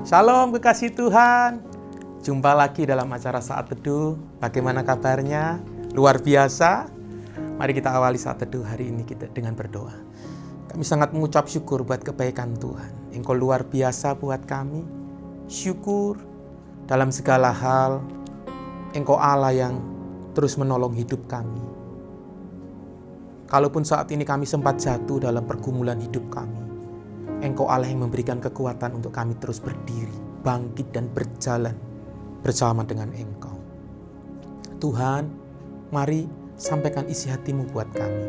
Shalom kekasih Tuhan. Jumpa lagi dalam acara Saat Teduh. Bagaimana kabarnya? Luar biasa. Mari kita awali Saat Teduh hari ini kita dengan berdoa. Kami sangat mengucap syukur buat kebaikan Tuhan. Engkau luar biasa buat kami. Syukur dalam segala hal. Engkau Allah yang terus menolong hidup kami. Kalaupun saat ini kami sempat jatuh dalam pergumulan hidup kami, Engkau Allah yang memberikan kekuatan untuk kami terus berdiri, bangkit dan berjalan bersama dengan Engkau. Tuhan, mari sampaikan isi hati-Mu buat kami.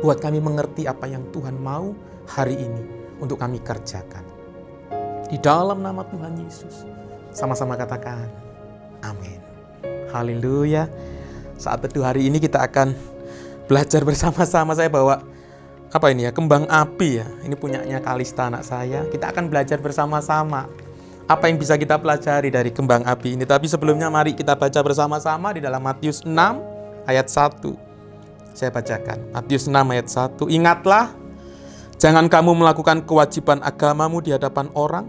Buat kami mengerti apa yang Tuhan mau hari ini untuk kami kerjakan. Di dalam nama Tuhan Yesus, sama-sama katakan, amin. Haleluya. Saat teduh hari ini kita akan belajar bersama-sama. Saya bawa kembang api ya. Ini punyanya Kalista anak saya. Kita akan belajar bersama-sama apa yang bisa kita pelajari dari kembang api ini. Tapi sebelumnya mari kita baca bersama-sama di dalam Matius 6 ayat 1. Saya bacakan. Matius 6 ayat 1. Ingatlah, jangan kamu melakukan kewajiban agamamu di hadapan orang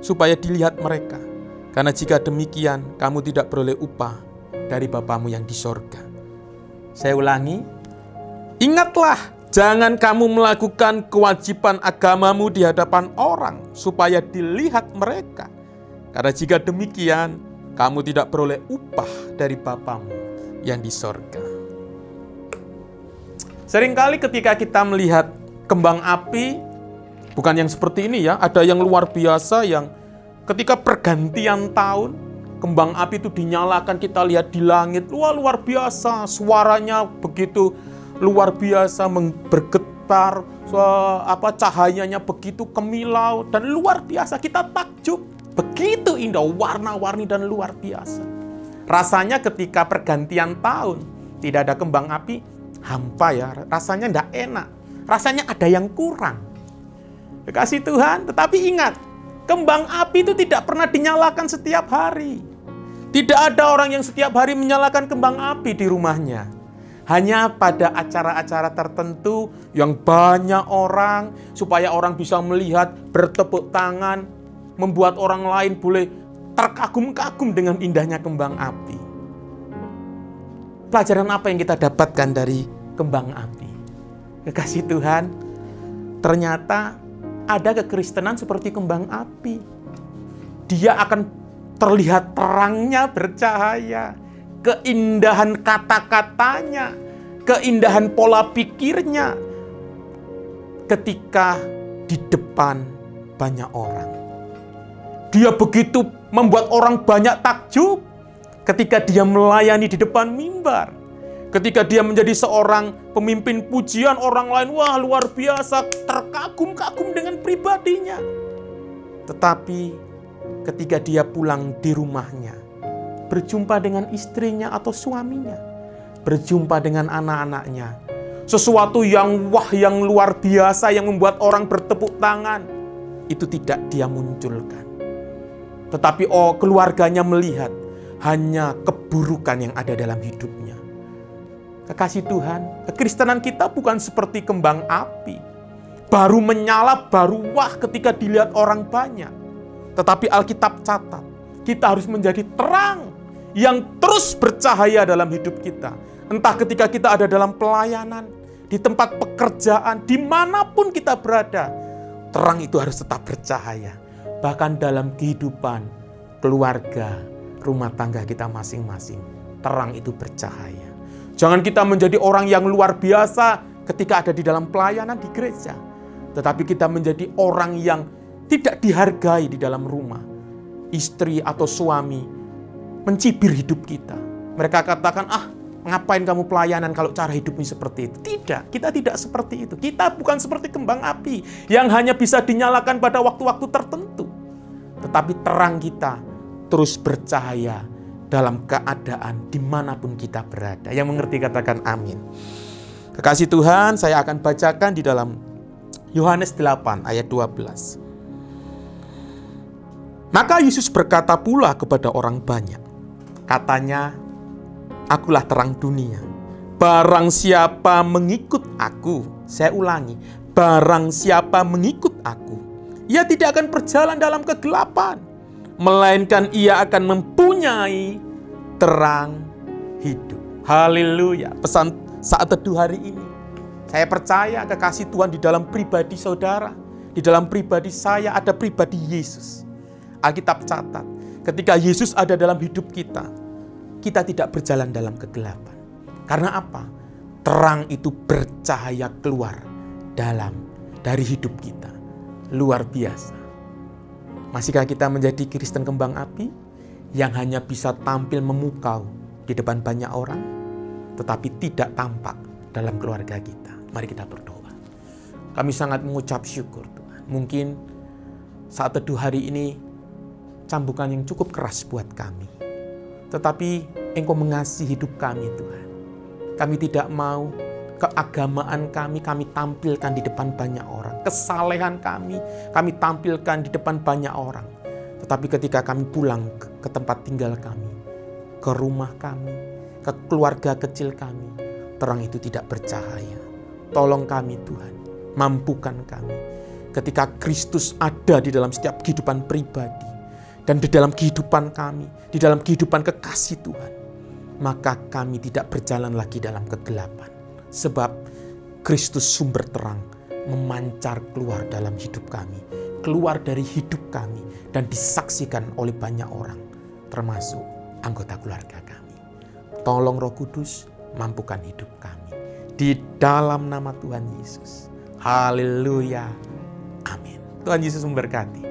supaya dilihat mereka. Karena jika demikian, kamu tidak beroleh upah dari Bapamu yang di sorga. Saya ulangi. Ingatlah, jangan kamu melakukan kewajiban agamamu di hadapan orang supaya dilihat mereka. Karena jika demikian, kamu tidak beroleh upah dari Bapamu yang di sorga. Seringkali ketika kita melihat kembang api, bukan yang seperti ini ya, ada yang luar biasa yang ketika pergantian tahun, kembang api itu dinyalakan, kita lihat di langit, luar biasa, suaranya begitu luar biasa, bergetar, cahayanya begitu kemilau dan luar biasa. Kita takjub, begitu indah, warna-warni dan luar biasa. Rasanya ketika pergantian tahun tidak ada kembang api, hampa ya, rasanya tidak enak, rasanya ada yang kurang. Kasih Tuhan, tetapi ingat, kembang api itu tidak pernah dinyalakan setiap hari. Tidak ada orang yang setiap hari menyalakan kembang api di rumahnya. Hanya pada acara-acara tertentu yang banyak orang, supaya orang bisa melihat, bertepuk tangan, membuat orang lain boleh terkagum-kagum dengan indahnya kembang api. Pelajaran apa yang kita dapatkan dari kembang api? Kekasih Tuhan, ternyata ada kekristenan seperti kembang api. Dia akan terlihat terangnya bercahaya. Keindahan kata-katanya, keindahan pola pikirnya ketika di depan banyak orang. Dia begitu membuat orang banyak takjub ketika dia melayani di depan mimbar. Ketika dia menjadi seorang pemimpin pujian, orang lain, wah luar biasa, terkagum-kagum dengan pribadinya. Tetapi ketika dia pulang di rumahnya, berjumpa dengan istrinya atau suaminya, berjumpa dengan anak-anaknya, sesuatu yang yang luar biasa yang membuat orang bertepuk tangan, itu tidak dia munculkan. Tetapi keluarganya melihat hanya keburukan yang ada dalam hidupnya. Kekasih Tuhan, kekristenan kita bukan seperti kembang api, baru menyala, baru wah ketika dilihat orang banyak. Tetapi Alkitab catat, kita harus menjadi terang yang terus bercahaya dalam hidup kita. Entah ketika kita ada dalam pelayanan, di tempat pekerjaan, dimanapun kita berada, terang itu harus tetap bercahaya. Bahkan dalam kehidupan, keluarga, rumah tangga kita masing-masing, terang itu bercahaya. Jangan kita menjadi orang yang luar biasa ketika ada di dalam pelayanan di gereja. Tetapi kita menjadi orang yang tidak dihargai di dalam rumah. Istri atau suami mencibir hidup kita. Mereka katakan, ngapain kamu pelayanan kalau cara hidupmu seperti itu? Tidak, kita tidak seperti itu. Kita bukan seperti kembang api yang hanya bisa dinyalakan pada waktu-waktu tertentu. Tetapi terang kita terus bercahaya dalam keadaan dimanapun kita berada. Yang mengerti katakan amin. Kekasih Tuhan, saya akan bacakan di dalam Yohanes 8 ayat 12. Maka Yesus berkata pula kepada orang banyak, katanya, akulah terang dunia. Barang siapa mengikut aku, saya ulangi, barang siapa mengikut aku, Ia tidak akan berjalan dalam kegelapan, melainkan ia akan mempunyai terang hidup. Haleluya. Pesan saat teduh hari ini, saya percaya kekasih Tuhan di dalam pribadi saudara, di dalam pribadi saya ada pribadi Yesus. Alkitab catat, ketika Yesus ada dalam hidup kita, kita tidak berjalan dalam kegelapan. Karena apa? Terang itu bercahaya keluar dari hidup kita. Luar biasa. Masihkah kita menjadi Kristen kembang api yang hanya bisa tampil memukau di depan banyak orang, tetapi tidak tampak dalam keluarga kita? Mari kita berdoa. Kami sangat mengucap syukur Tuhan. Mungkin saat teduh hari ini cambukan yang cukup keras buat kami, tetapi Engkau mengasihi hidup kami Tuhan. Kami tidak mau keagamaan kami tampilkan di depan banyak orang. Kesalehan kami tampilkan di depan banyak orang. Tetapi ketika kami pulang ke tempat tinggal kami, ke rumah kami, ke keluarga kecil kami, terang itu tidak bercahaya. Tolong kami Tuhan, mampukan kami. Ketika Kristus ada di dalam setiap kehidupan pribadi, dan di dalam kehidupan kami, di dalam kehidupan kekasih Tuhan, maka kami tidak berjalan lagi dalam kegelapan. Sebab Kristus sumber terang memancar keluar dalam hidup kami, keluar dari hidup kami, dan disaksikan oleh banyak orang, termasuk anggota keluarga kami. Tolong Roh Kudus, mampukan hidup kami. Di dalam nama Tuhan Yesus. Haleluya. Amin. Tuhan Yesus memberkati.